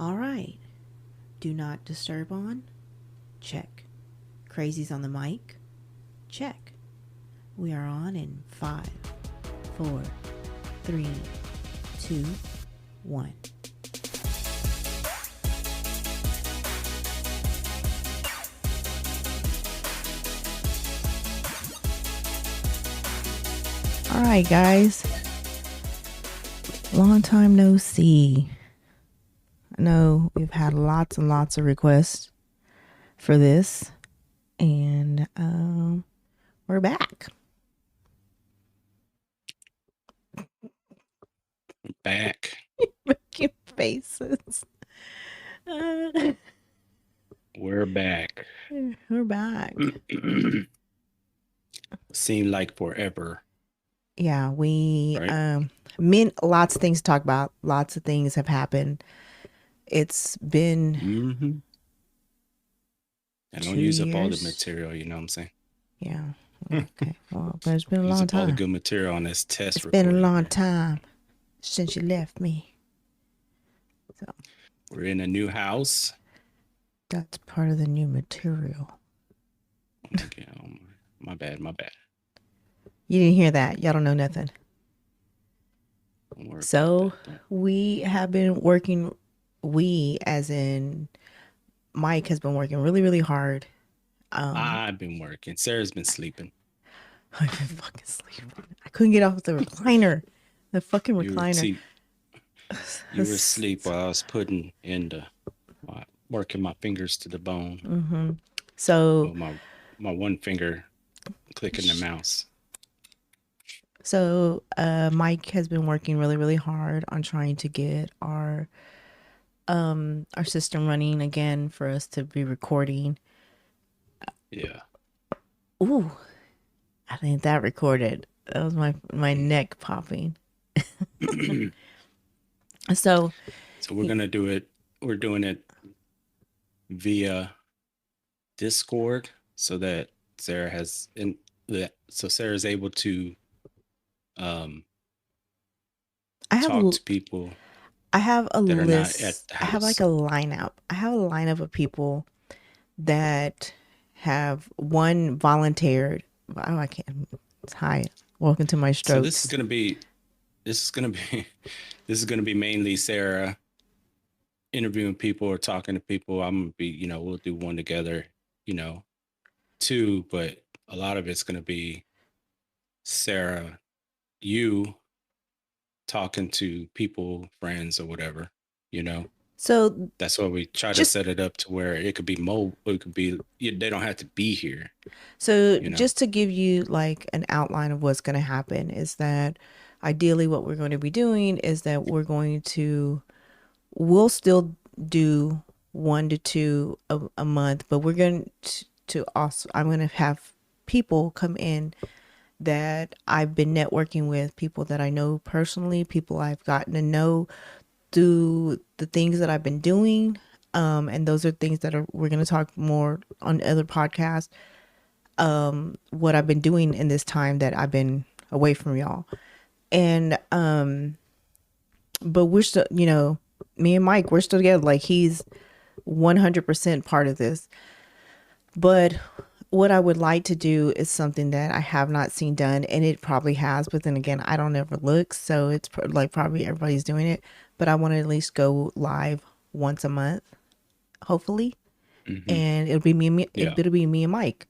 All right. Do not disturb on? Check. Crazies on the mic? Check. We are on in 5, 4, 3, 2, 1. All right, guys. Long time no see. I know we've had lots and lots of requests for this, and we're back. Back. Making faces. We're back. We're back. Seemed like forever. Yeah, we Right? lots of things to talk about. Lots of things have happened. It's been Mm-hmm. And don't 2 use up all the years. material, you know what I'm saying? Yeah. Okay. Well, but it's been a Use long up all the time. good material on this test It's been a recording. long time since you left me. So We're in a new house. that's part of the new material. Okay, my bad. You didn't hear that. Y'all don't know nothing. Don't worry So about that. we have been working, we as in Mike has been working really, really hard. I've been working. Sarah's been sleeping. I've been fucking sleeping. I couldn't get off the recliner. The fucking You were recliner. you were asleep while I was putting in working my fingers to the bone. So, Well, my one finger clicking the mouse. so Mike has been working really, really hard on trying to get our system running again for us to be recording. Yeah. Ooh, I think that recorded. That was my neck popping. So we're gonna do it. We're doing it via Discord so that Sarah has so Sarah's able to talk to people. I have a that are not at list. the I have like house. a lineup. I have a lineup of people that have one volunteered. Oh, I can't. It's high. Welcome to my strokes. So this is gonna be mainly Sarah interviewing people or talking to people. I'm gonna be, we'll do one together, two, but a lot of it's gonna be Sarah, you talking to people, friends or whatever, So That's why we try to set it up to where it could be mobile. It could be, they don't have to be here. So just to give you like an outline of what's going to happen is that ideally what we're going to be doing is that we'll still do 1 to 2 a month, but we're going to also, I'm going to have people come in that I've been networking with, people that I know personally, people I've gotten to know through the things that I've been doing. And those are things that we're going to talk more on other podcasts. What I've been doing in this time that I've been away from y'all. And, but we're still, me and Mike, we're still together. Like he's 100% part of this. But what I would like to do is something that I have not seen done, and it probably has, but then again, I don't ever look, so it's like probably everybody's doing it, but I want to at least go live once a month, hopefully. And it'll be it'll be me and Mike.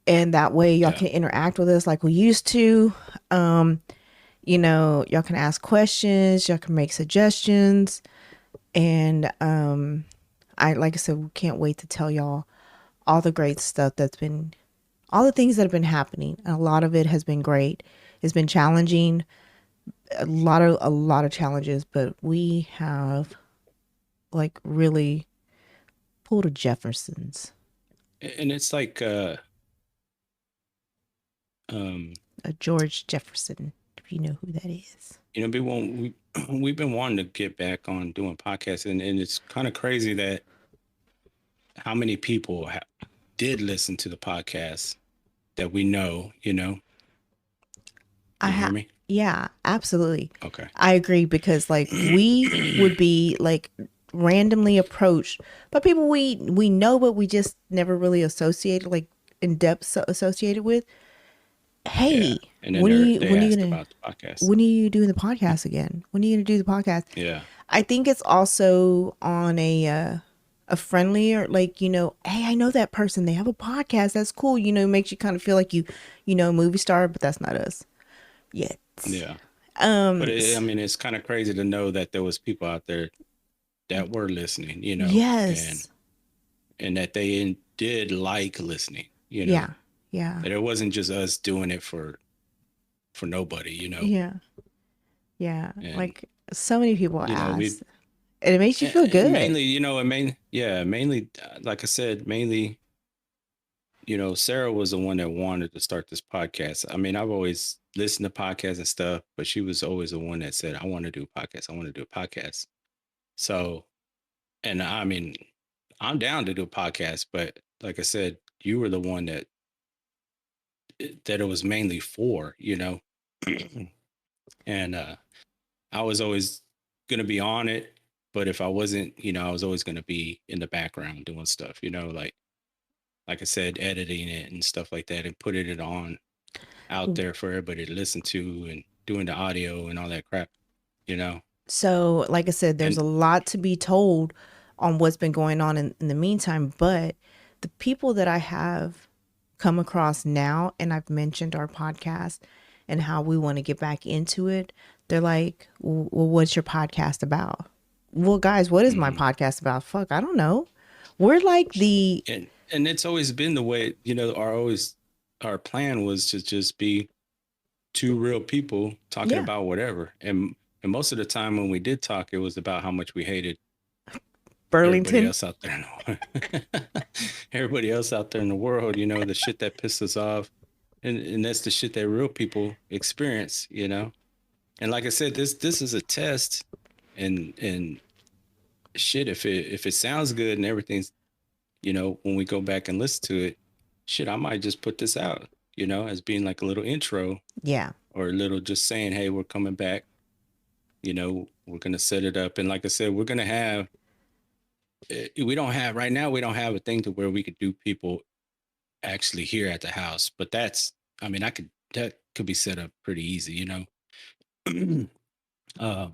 And that way y'all can interact with us like we used to. Y'all can ask questions, y'all can make suggestions. And like I said, can't wait to tell y'all all the great stuff all the things that have been happening. And a lot of it has been great. It's been challenging, a lot of challenges, but we have like really pulled a Jeffersons. And it's like a George Jefferson, if you know who that is. We've been wanting to get back on doing podcasts, and it's kind of crazy that how many people did listen to the podcast that we know, Can you hear me? Yeah, absolutely. Okay. I agree, because like we would be like randomly approached by people we know, but we just never really associated, like in depth associated with. Yeah. Hey, And then they asked about the podcast. when are you doing the podcast again? When are you gonna do the podcast? Yeah. I think it's also on a friendlier, like, hey, I know that person. They have a podcast. That's cool. It makes you kind of feel like movie star, but that's not us yet. Yeah. Um, But I s- mean, it's kind of crazy to know that there was people out there that were listening, and yes. that they did like listening, Yeah. Yeah. that it wasn't just us doing it for nobody, Yeah. Yeah. and Like so many people we ask, and it makes you feel good. mainly, mainly, like I said, mainly, Sarah was the one that wanted to start this podcast. I mean, I've always listened to podcasts and stuff, but she was always the one that said, I want to do a podcast. I want to do a podcast. So, and I mean, I'm down to do a podcast, but like I said, you were the one that it was mainly for, and I was always going to be on it, but if I wasn't, I was always going to be in the background doing stuff, like I said, editing it and stuff like that, and putting it on out there for everybody to listen to, and doing the audio and all that crap, you know. So, like I said, there's And a lot to be told on what's been going on in the meantime. But the people that I have come across now, and I've mentioned our podcast and how we want to get back into it, they're like, well, what's your podcast about? Well, guys, what is my mhm. podcast about? Fuck, I don't know. We're like the, and it's always been the way, our plan was to just be two real people talking yeah, about whatever. And most of the time when we did talk, it was about how much we hated everybody Burlington. else out there everybody else out there in the world, the shit that pisses us off. And that's the shit that real people experience. And like I said, this is a test, and shit, if it sounds good and everything's, when we go back and listen to it, shit, I might just put this out, as being like a little intro, Yeah. or a little just saying, hey, we're coming back, we're gonna set it up. And like I said, we're gonna have we don't have right now, we don't have a thing to where we could do people actually here at the house. But that's, I mean, that could be set up pretty easy, uh,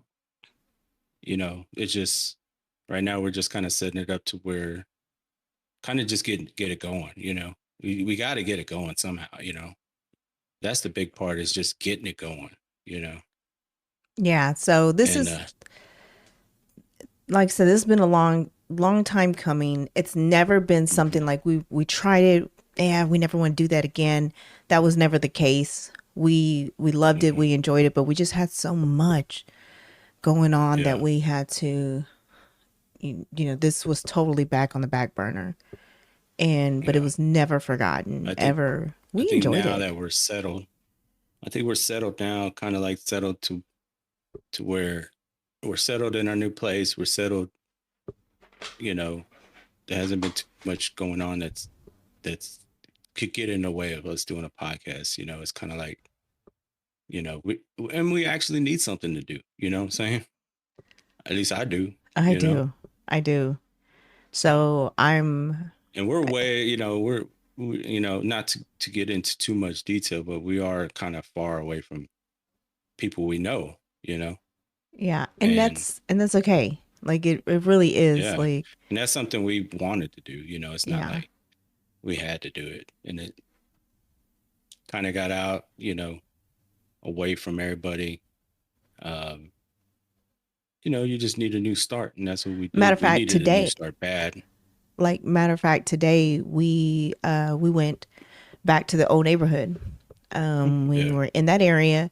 it's just right now we're just kind of setting it up to where kind of just get it going. We got to get it going somehow. That's the big part, is just getting it going. Yeah. So this And is, like I said, this has been a long time coming. It's never been something like we tried it. Yeah, we never want to do that again. That was never the case. We loved it, mhm, we enjoyed it, but we just had so much going on that yeah, we had to, this was totally back on the back burner. But it yeah. was never forgotten I think ever. I We think enjoyed now it. that we're settled, I think we're settled now, kind of like settled to where we're settled in our new place. We're settled, you know, there hasn't been too much going on that's could get in the way of us doing a podcast. It's kind of like, we and we actually need something to do. You know what I'm saying? At least I do. I You know, do. I do. So I'm and we're way, not to get into too much detail, but we are kind of far away from people we know. yeah, And and that's okay. Like it really is, yeah, like, and that's something we wanted to do. It's not yeah. like we had to do it, and it kind of got out, away from everybody. Um, you just need a new start, and that's what we Matter did. of We fact, needed a new today, start bad. today we went back to the old neighborhood. We Yeah, were in that area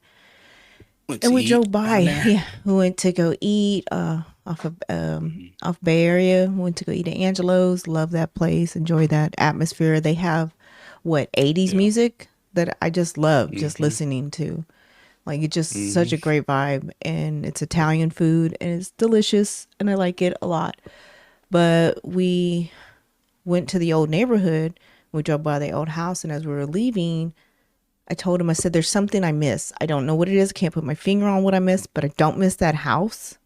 went and to we eat drove by. down there. Yeah, we went to go eat Hmm. off Bay Area. We went to go eat at Angelo's. Love that place. Enjoy that atmosphere. They have what 80s Yeah. music that I just love just Hmm. listening to. Like it's just such Hmm. a great vibe, and it's Italian food and it's delicious and I like it a lot. But we went to the old neighborhood. We drove by the old house, and as we were leaving, I told him, I said, there's something I miss. I don't know what it is. I can't put my finger on what I miss, but I don't miss that house.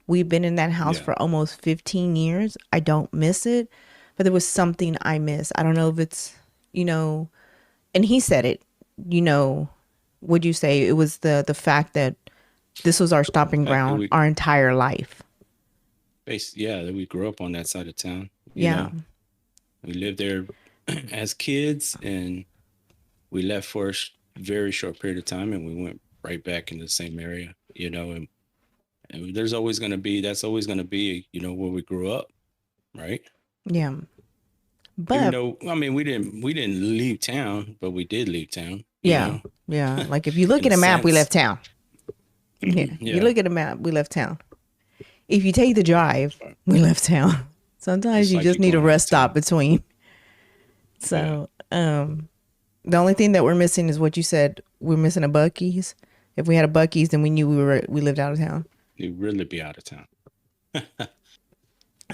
We've been in that house Yeah. for almost 15 years. I don't miss it, but there was something I miss. I don't know if it's, you know, and he said it, you know, would you say it was the fact that this was our stomping Fact that ground we our entire life? yeah, that we grew up on that side of town, you Yeah. know. We lived there as kids, and we left for a very short period of time, and we went right back into the same area, you know. And there's always going to be that's always going to be, you know, where we grew up, right? Yeah. Even But though, I mean, we didn't leave town, but we did leave town, you yeah. know, Yeah. Like if you look in at a a map, we sense. left town. Yeah. You Yeah. look at a map, we left town. If you take the drive, we left town. Sometimes It's you like just you're need a going out of rest stop town. between. Yeah. So, the only thing that we're missing is what you said. We're missing a Bucky's. If we had a Bucky's, then we knew we lived out of town. You'd really be out of town.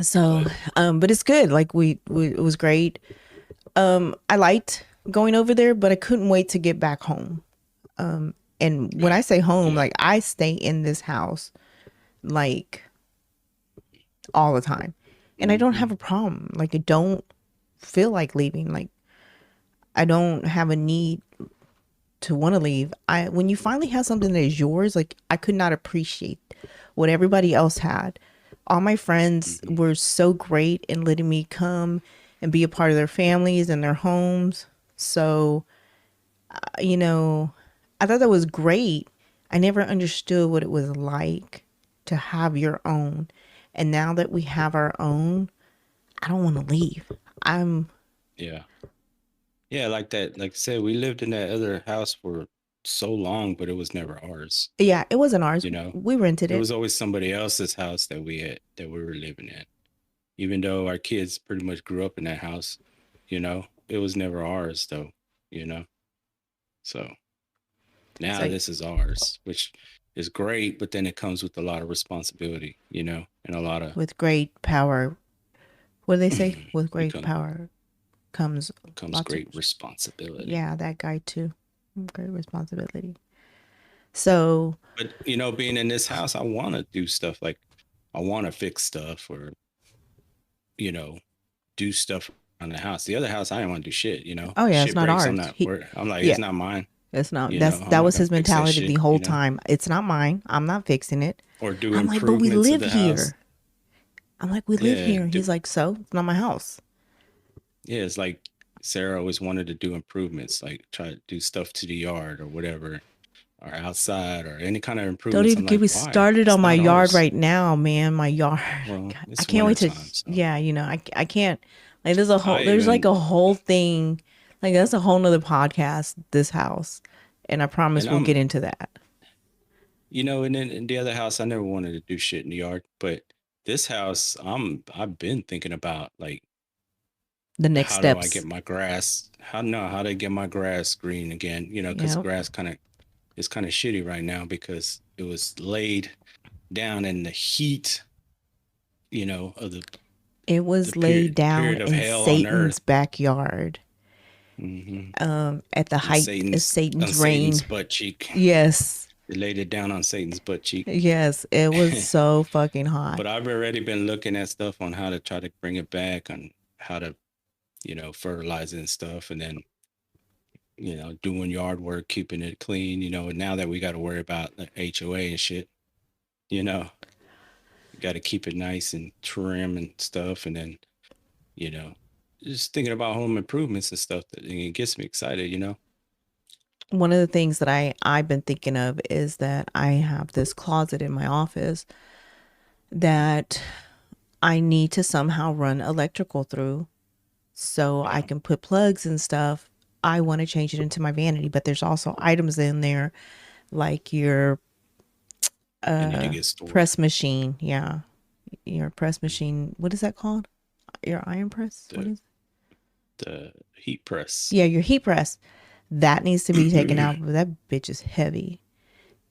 So, But but it's good. Like we it was great. I liked going over there, but I couldn't wait to get back home. And when I say home, yeah. like I stay in this house like all the time, and I don't Mhm. have a problem. Like I don't feel like leaving. Like I don't have a need to want to leave. I when you finally have something that is yours, like I could not appreciate what everybody else had. All my friends Mhm. were so great in letting me come and be a part of their families and their homes. So, you know, I thought that was great. I never understood what it was like to have your own. And now that we have our own, I don't want to leave. I'm Yeah. Yeah, like that. Like I said, we lived in that other house for so long, but it was never ours. yeah, it wasn't ours. You know, We rented it it. was always somebody else's house that we were living in. Even though our kids pretty much grew up in that house, you know, it was never ours though, you know. So now So this is ours, which is great, but then it comes with a lot of responsibility, you know, and a lot of with great power, what do they say? With great become power comes comes lots of, great responsibility. yeah, that guy too. Great responsibility. So, But you know, being in this house, I want to do stuff like I want to fix stuff or you know do stuff around the house. The other house, I didn't want to do shit. You know, oh yeah, it's shit not breaks. I'm ours. not. He, I'm like, yeah, it's not mine. it's not. You know, I'm That not was gonna his fix that mentality the shit. whole You know, time. It's not mine. I'm not fixing it. or do I'm like, but we improvements of live the house. here. I'm like, we live Yeah, here. He's like, so it's not my house. yeah. It's like Sarah always wanted to do improvements, like try to do stuff to the yard or whatever, or outside or any kind of Don't improvements. even I'm get like, me why? started on It's my not yard ours. right now, man. My yard. Well, God, I it's can't winter wait to. time, so Yeah, you know, I can't. Like, I there's like even a whole thing. Like, that's a whole nother podcast. This house, and I promise and we'll get I'm into that. you know, and then in the other house, I never wanted to do shit in the yard, but this house, I've been thinking about like The next how do I get steps. my grass? How to get my grass green again? You know, because Yep. grass is kind of shitty right now because it was laid down in the heat, you know, of It the was laid down period of in hell on Satan's earth. backyard. Hmm. At the On height of On Satan's Satan's reign. butt cheek. Yes. They laid it down on Satan's butt cheek. Yes. It was so fucking hot. But I've already been looking at stuff on how to try to bring it back, on how to, you know, fertilize it and stuff, and then, you know, doing yard work, keeping it clean, you know. And now that we got to worry about the HOA and shit, you know, you got to keep it nice and trim and stuff, and then, you know, just thinking about home improvements and stuff that it gets me excited, you know. One of the things that I've been thinking of is that I have this closet in my office that I need to somehow run electrical through so I Yeah, can put plugs and stuff. I want to change it into my vanity, but there's also items in there like your they need to get stored. press machine. Yeah. Your press machine. What is that called? Your iron press? What The is? the heat press. Yeah, your heat press. That needs to be taken out. But that bitch is heavy.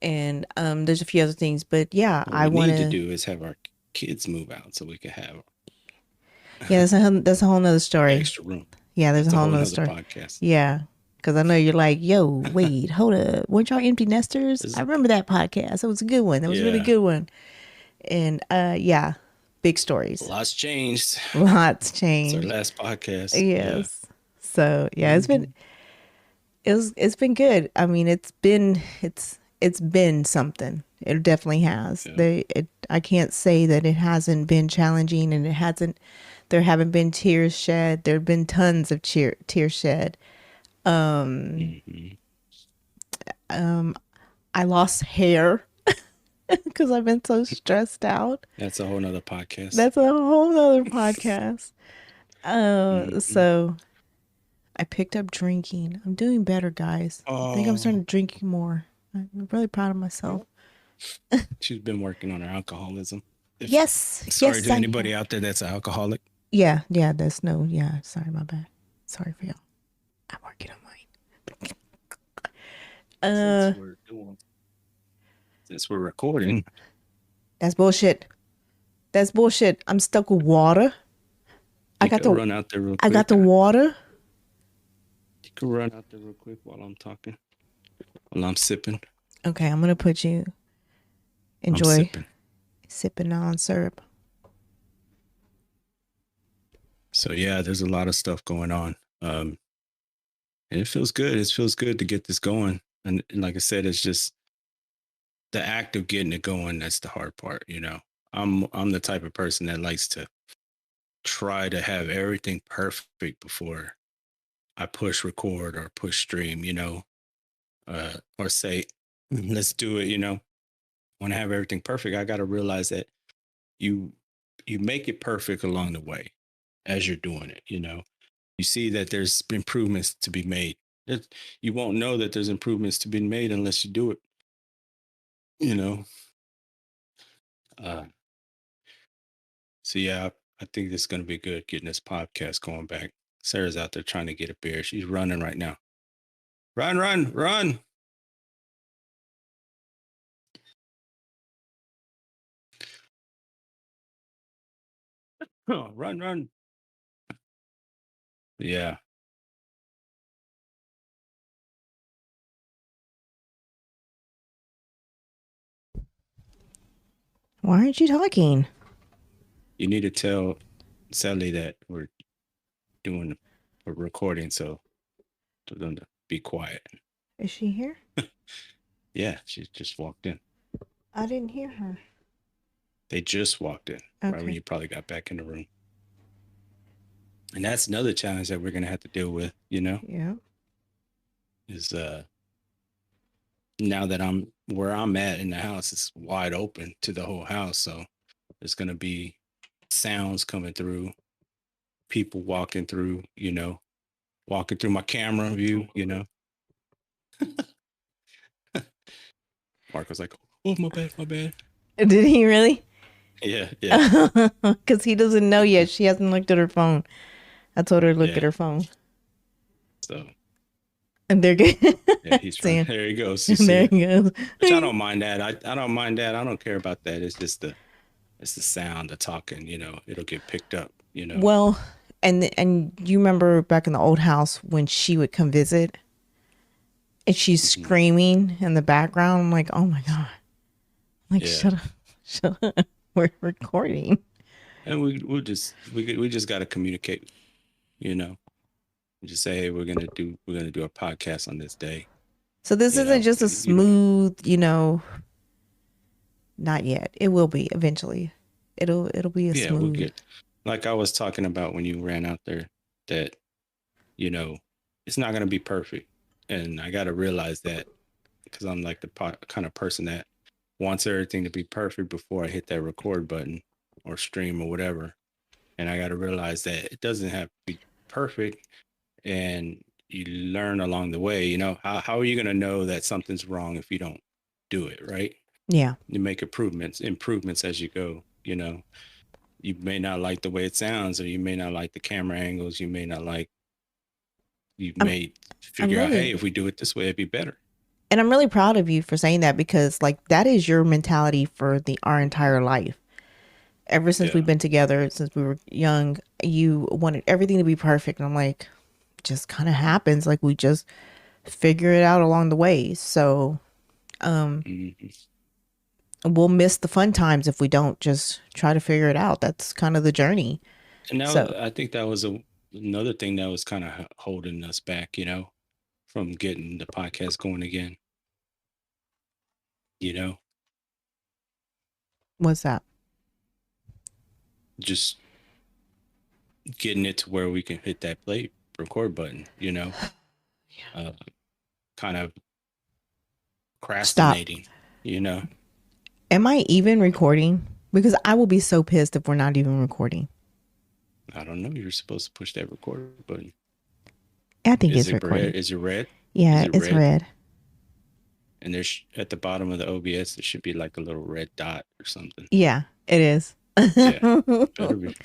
And there's a few other things, but yeah, What I we want need to to. do is have our kids move out so we can have Yeah, that's a whole nother story. extra room. Yeah, there's a It's a whole whole nother nother story. podcast. Yeah, because I know you're like, yo, wait, hold up, weren't y'all empty nesters? I This- remember that podcast. It was a good one. That was a really yeah, good one. And yeah, big stories. Lots changed. Lots It's our changed. last podcast. Yeah. Yes. So yeah, Mhm. it's been good. I mean, it's been something. It definitely has. Yeah. I can't say that it hasn't been challenging, and it hasn't. There haven't been tears shed. There've been tons of tears shed. Hmm. I lost hair because I've been so stressed out. That's a whole nother podcast. That's a whole nother podcast. Hmm. So I picked up drinking. I'm doing better, guys. I think I'm Oh, starting drinking more. I'm really proud of myself. she's been working on her alcoholism. If Yes, sorry yes, to I anybody have. out there that's an alcoholic. Yeah. That's no. Yeah, sorry, my bad. Sorry for y'all. I'm working on mine. Since Uh, we're doing, since we're recording, that's bullshit. That's bullshit. I'm stuck with water. I you got could the. run out there real I got quick. the water. You could run out there real quick while I'm talking, while I'm sipping. Okay, I'm gonna put you. I'm Enjoy sipping. sipping on syrup. So yeah, there's a lot of stuff going on. And it feels good. It feels good to get this going. And like I said, it's just the act of getting it going that's the hard part. I'm the type of person that likes to try to have everything perfect before I push record or push stream. Or say let's do it. When I have everything perfect, I got to realize that you you make it perfect along the way as you're doing it. You see that there's improvements to be made. You won't know that there's improvements to be made unless you do it. You know. Uh, so yeah, I think this is going to be good getting this podcast going back. Sarah's out there trying to get a beer. She's running right now. Run, run, run. Oh, run, run. Yeah. Why aren't you talking? You need to tell Sally that we're doing a recording, so for them to be quiet. Is she here? Yeah, she just walked in. I didn't hear her. They just walked in right when Okay. you probably got back in the room. And that's another challenge that we're gonna have to deal with, Yeah. is now that I'm where I'm at in the house, it's wide open to the whole house. So there's gonna be sounds coming through, people walking through my camera view. Mark was like, oh my bad, my bad. Did he really? Yeah, yeah. Because he doesn't know yet. She hasn't looked at her phone. I told her to look at Yeah. her phone. So And they're good. yeah, he's running. Sam. There he goes. You see There it. he goes. Which I don't mind that. I don't mind that. I don't care about that. It's the sound, the talking, it'll get picked up. Well, and you remember back in the old house when she would come visit and she's Hmm. screaming in the background. I'm like, oh my God. Like, Yeah. shut up. Shut up. We're recording. And we just got to communicate, you know. Just say, hey, we're gonna do a podcast on this day. So this You isn't know, just a you don't. smooth, not yet. It will be eventually. It'll be a Yeah, we'll smooth. get. Like I was talking about when you ran out there, that you know, it's not gonna be perfect, and I got to realize that because I'm like the kind of person that wants everything to be perfect before I hit that record button or stream or whatever, and I got to realize that it doesn't have to be perfect, and you learn along the way. How are you gonna know that something's wrong if you don't do it right? Yeah. You make improvements as you go. You may not like the way it sounds, or you may not like the camera angles. You I'm may I'm figure out, hey, really if we do it this way, it'd be better. and I'm really proud of you for saying that because like that is your mentality for the our entire life. Ever since we've Yeah. been together, since we were young, you wanted everything to be perfect. And I'm like, just kind of happens. Like we just figure it out along the way. So Mhm. we'll miss the fun times if we don't just try to figure it out. That's kind of the journey. And now So I think that was another thing that was kind of holding us back, from getting the podcast going again. You know, what's that? just getting it to where we can hit that play record button. Uh, kind of Stop. procrastinating. You know, Am I even recording? Because I will be so pissed if we're not even recording. I don't know. You're supposed to push that record button. I think Is it's it red? recording. Is it red? Is Yeah, it it's red? red. And there's at the bottom of the OBS, there should be like a little red dot or something. Yeah, it is. Yeah, better be.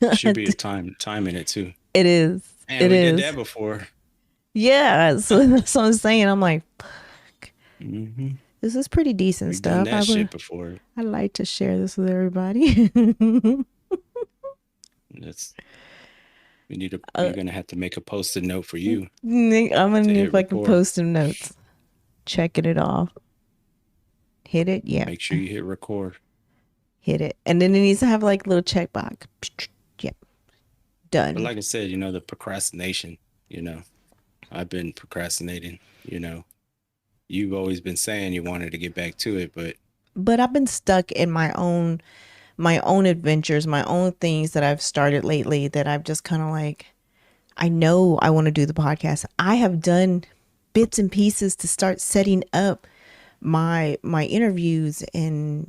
Should be a time in it too. It is. And It we did is. that before. Yeah. So that's what I'm saying. I'm like, Hmm. this is pretty decent We've done stuff. that shit before. I'd like to share this with everybody. That's we need to. uh, We're gonna have to make a post-it note for you I'm gonna to need hit if I can record. post some notes. Checking it off. Hit it. Yeah. Make sure you hit record. Hit it. And then it needs to have like a little check box. Yep. But Done. like I said, the procrastination. I've been procrastinating. You've always been saying you wanted to get back to it, but But I've been stuck in my own adventures, my own things that I've started lately that I've just kind of like, I know I want to do the podcast. I have done bits and pieces to start setting up my interviews and,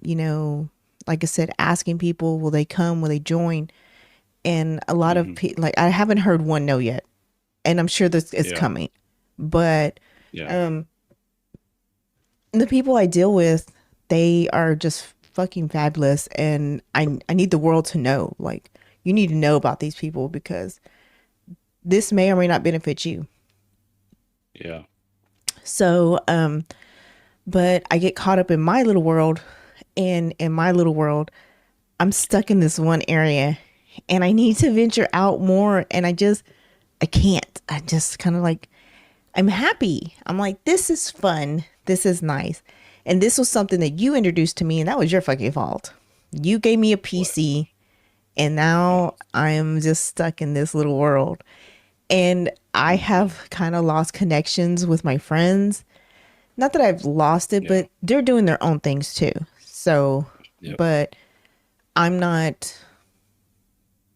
like I said, asking people, will they come, will they join? And a lot of hmm people, like, I haven't heard one no yet, and I'm sure this is yeah, coming. But yeah, um the people I deal with, they are just fucking fabulous, and I need the world to know. Like, you need to know about these people because this may or may not benefit you. yeah, So, but I get caught up in my little world, and in my little world, I'm stuck in this one area, and I need to venture out more, and I can't. I just kind of like, I'm happy. I'm like, this is fun. This is nice. And this was something that you introduced to me, and that was your fucking fault. You gave me a what? PC, and Oh, now I am just stuck in this little world. And I hmm have kind of lost connections with my friends. Not that I've lost it, yeah, but they're doing their own things too. So, yep, but I'm not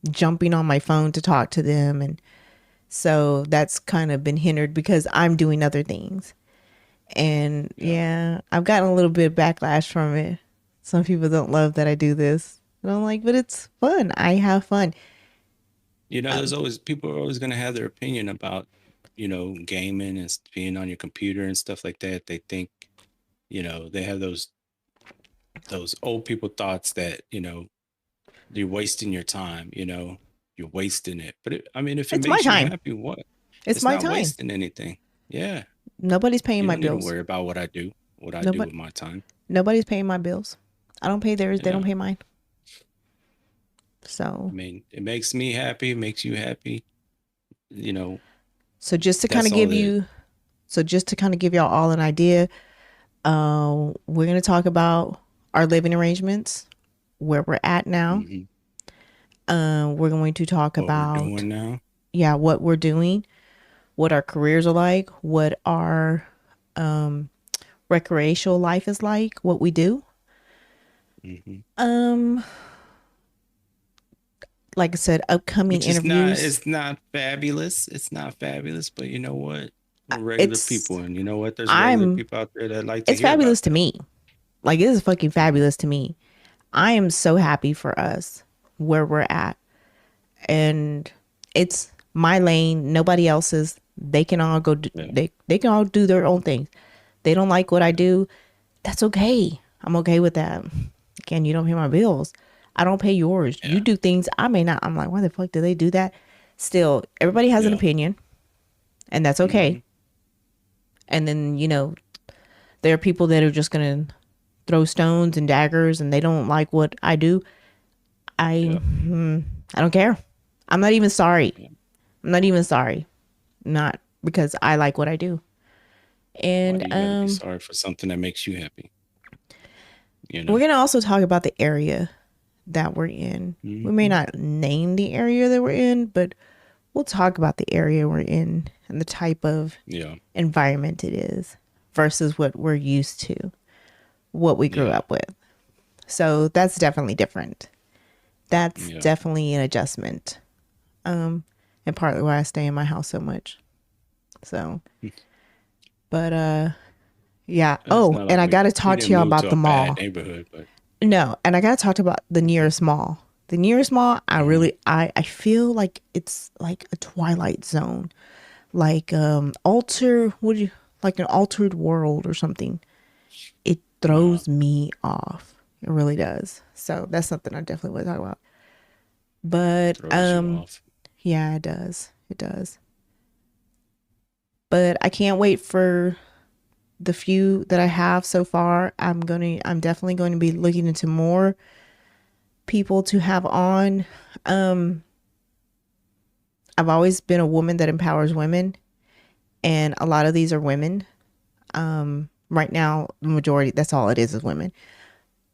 jumping on my phone to talk to them. And so that's kind of been hindered because I'm doing other things. And yeah. yeah, I've gotten a little bit of backlash from it. Some people don't love that I do this. And I'm like, but it's fun. I have fun. There's always people are always gonna have their opinion about, gaming and being on your computer and stuff like that. They think, they have those old people thoughts that, you're wasting your time, you're wasting it. But I mean, if it It's my makes you time. happy, what? It's It's my not time. wasting anything. Yeah. Nobody's paying You my don't need to bills. worry about what I do Nobody with my time. nobody's paying my bills. I don't pay theirs, they don't Yeah. pay mine. So I mean, it makes me happy, it makes you happy. You know, so just to kind that's of all give that. you so just to kind of give y'all all an idea, we're gonna talk about our living arrangements, where we're at now. Hmm. We're going to talk What we're about, doing now. yeah, what we're doing, what our careers are like, what our recreational life is like, what we do. Hmm. Um, like I said, upcoming Which is not, interviews. it's not fabulous. It's not fabulous, but you know what? We're regular It's people, and you know what? There's regular I'm people out there that like to it's hear about fabulous to me. Like, it is fucking that. fabulous to me. I am so happy for us where we're at. And it's my lane, nobody else's. They can all go do, Yeah, they can all do their own things. They don't like what I do. That's okay. I'm okay with that. Again, you don't pay my bills. I don't pay yours. You yeah, do things I may not. I'm like, why the fuck do they do that? Still, everybody has an yeah. opinion, and that's okay. Hmm. And then, there are people that are just going to throw stones and daggers and they don't like what I do. I Yeah, I don't care. I'm not even sorry. yeah. I'm not even sorry. Not because I like what I do. Why And do you got to be sorry for something that makes you happy? you We're know. going to also talk about the area that we're in. We may Hmm. not name the area that we're in, but we'll talk about the area we're in and the type of Yeah. environment it is versus what we're used to, what we grew Yeah. up with. So that's definitely different. That's Yeah. definitely an adjustment. And partly why I stay in my house so much. So, but yeah. It's Oh, not and like I got to we talk to didn't y'all move about to the a bad mall. neighborhood, but No, and I got to talk about the okay. nearest mall. The nearest mall, I Hmm. really I feel like it's like a twilight zone. Like alter what do you like an altered world or something. It Uh-huh. throws me off. It really does. So that's something I definitely want to talk about. But Throws you off. yeah, it does. It does. But I can't wait for the few that I have so far. I'm definitely going to be looking into more people to have on. Um I've always been a woman that empowers women, and a lot of these are women. Right now, the majority, that's all it is women.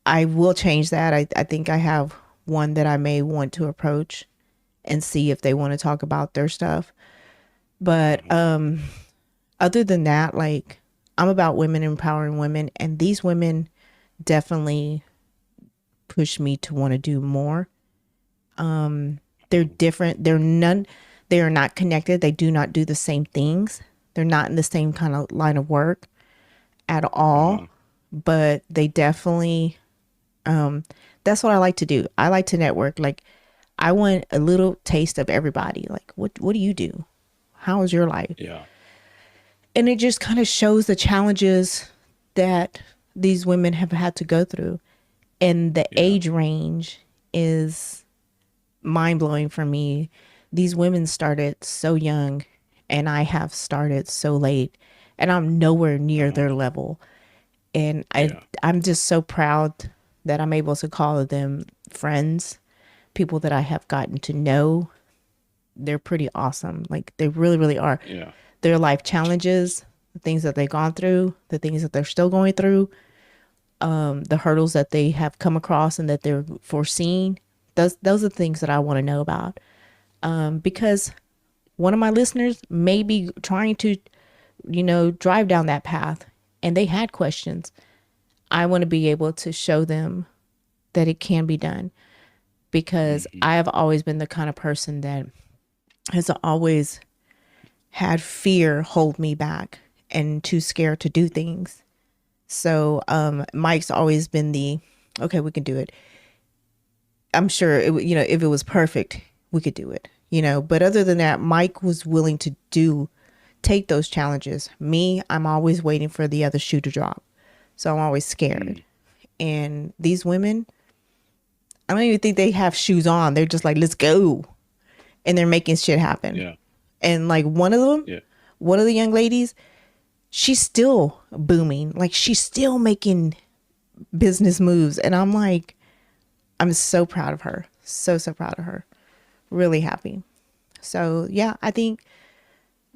I will change that. I think I have one that I may want to approach and see if they want to talk about their stuff. But Uh-huh. other than that, like, I'm about women empowering women, and these women definitely push me to want to do more. They're different. They are not connected. They do not do the same things. They're not in the same kind of line of work at all, Uh-huh. but they definitely, that's what I like to do. I like to network. Like, I want a little taste of everybody. Like, what do you do? How is your life? Yeah. And it just kind of shows the challenges that these women have had to go through. And the Yeah. age range is mind blowing for me. These women started so young, and I have started so late, and I'm nowhere near Uh-huh. their level. And Yeah. I'm just so proud that I'm able to call them friends, people that I have gotten to know. They're pretty awesome. Like, they really, really are. Yeah. Their life challenges, the things that they've gone through, the things that they're still going through, the hurdles that they have come across and that they're foreseeing. Those are the things that I want to know about. Because one of my listeners may be trying to, drive down that path, and they had questions. I want to be able to show them that it can be done, because Hmm. I have always been the kind of person that has always had fear hold me back and too scared to do things. So Mike's always been the, okay, we can do it. I'm sure if it was perfect, we could do it. But other than that, Mike was willing to take those challenges. Me, I'm always waiting for the other shoe to drop. So I'm always scared. Mm. And these women, I don't even think they have shoes on. They're just like, let's go. And they're making shit happen. Yeah. And like Yeah. one of the young ladies, she's still booming. Like, she's still making business moves. And I'm like, I'm so proud of her. So, so proud of her. Really happy. So, yeah, I think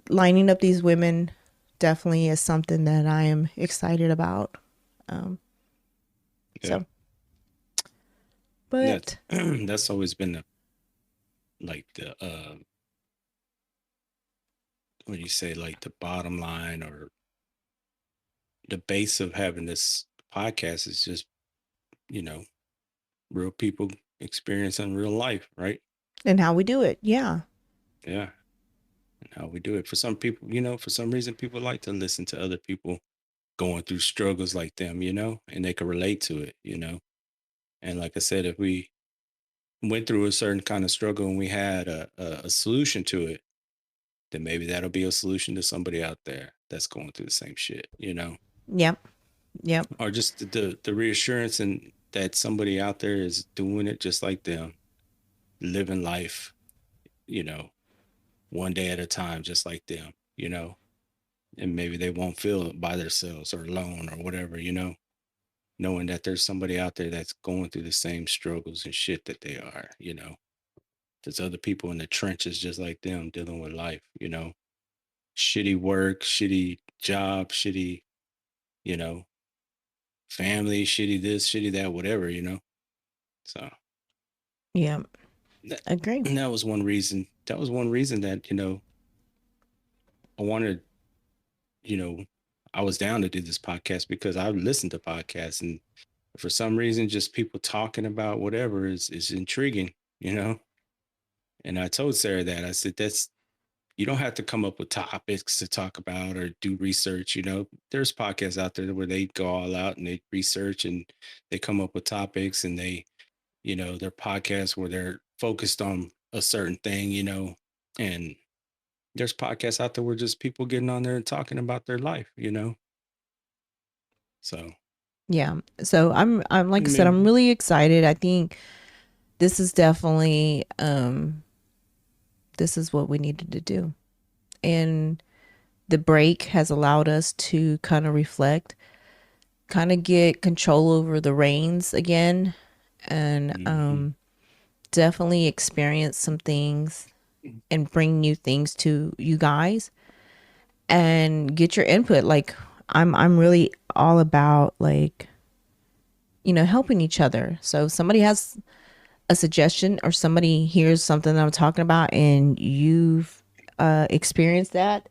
lining up these women definitely is something that I am excited about. Um, Yeah. so, That's but that's always been the like the what do you say, like the bottom line or the base of having this podcast is just, you know, real people experiencing real life, right? and how we do it. Yeah. Yeah. And how we do it. For some people, for some reason people like to listen to other people going through struggles like them, and they can relate to it. And like I said, if we went through a certain kind of struggle and we had a solution to it, then maybe that'll be a solution to somebody out there that's going through the same shit. Yep. Yep. Or just the reassurance and that somebody out there is doing it just like them, living life, you know, one day at a time, just like them. And maybe they won't feel by themselves or alone or whatever. Knowing that there's somebody out there that's going through the same struggles and shit that they are. There's other people in the trenches just like them dealing with life. Shitty work, shitty job, shitty, you know, family, shitty this, shitty that, whatever, So Yeah. that, Agree. and that was one reason. That was one reason that, I wanted, you know, I was down to do this podcast because I listened to podcasts, and for some reason, just people talking about whatever is intriguing, you know? And I told Sarah that. I said, that's you don't have to come up with topics to talk about or do research. There's podcasts out there where they go all out and they research and they come up with topics, and they're podcasts where they're focused on a certain thing, and there's podcasts out there where just people getting on there and talking about their life. So, Yeah. So I'm I like I said, I'm mean, really excited. I think this is definitely this is what we needed to do. And the break has allowed us to kind of reflect, kind of get control over the reins again, and mhm. definitely experience some things and bring new things to you guys and get your input. Like I'm really all about, like, helping each other. So if somebody has a suggestion or somebody hears something that I'm talking about and you've experienced that,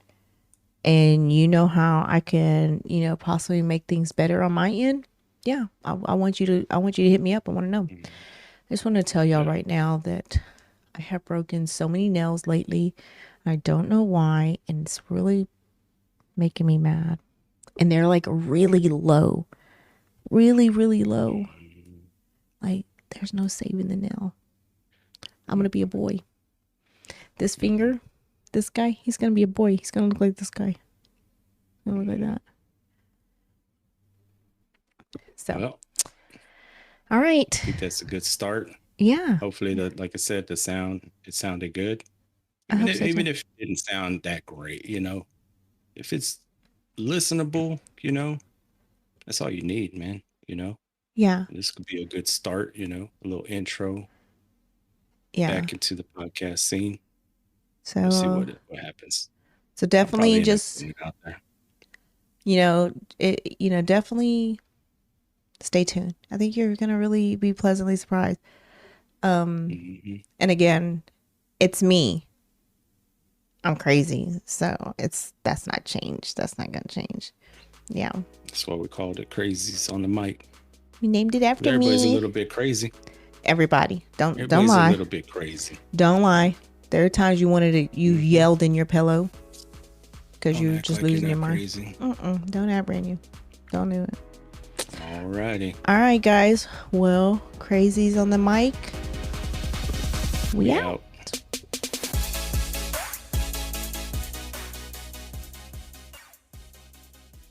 and you know how I can, possibly make things better on my end. Yeah, I want you to hit me up. I want to know. I just want to tell y'all Yeah. right now that I have broken so many nails lately. I don't know why, and it's really making me mad. And they're like really low, really, really low. Mhm. Like there's no saving the nail. I'm gonna be a boy. This finger, this guy, he's gonna be a boy. He's gonna look like this guy. He's gonna look like that. So, Well, all right. I think that's a good start. Yeah, Hopefully, like I said, it sounded good. I Even hope if, so too. even if it didn't sound that great, if it's listenable, that's all you need, man. Yeah, This could be a good start, a little intro yeah. back into the podcast scene. So, We'll see what happens. so I'll probably definitely end up just, putting it out there. definitely stay tuned. I think you're gonna really be pleasantly surprised. Hmm. And again, it's me. I'm crazy, so that's not changed. That's not gonna change. Yeah, That's why we called it Crazies on the Mic. we named it after Everybody's a me. little bit crazy. Everybody, don't Everybody's a lie. little bit crazy. Don't lie. There are times you Hmm. yelled in your pillow because Don't you're act just like you're losing your not mind. crazy. Don't act brand new. Don't do it. Alrighty. All right, guys. Well, crazies on the mic. We We out. out.